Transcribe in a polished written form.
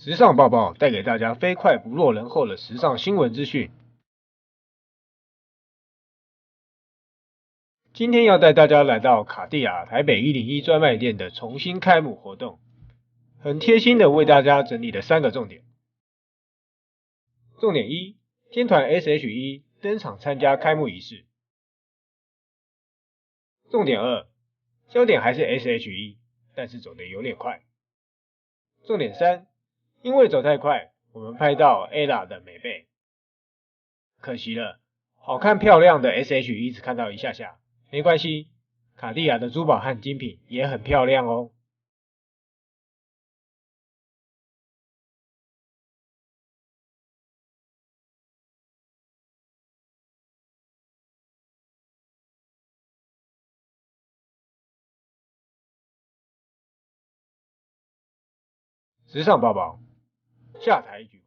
时尚报报带给大家飞快不落人后的时尚新闻资讯。今天要带大家来到卡地亚台北101专卖店的重新开幕活动，很贴心的为大家整理了3个重点。重点1，天团 SHE 登场参加开幕仪式。重点2，焦点还是 SHE， 但是走得有点快。重点3，因为走太快，我们拍到 Ella 的美背。可惜了，好看漂亮的 SHE 只看到一下下，没关系，卡地亚的珠宝和精品也很漂亮哦。时尚报报，下台举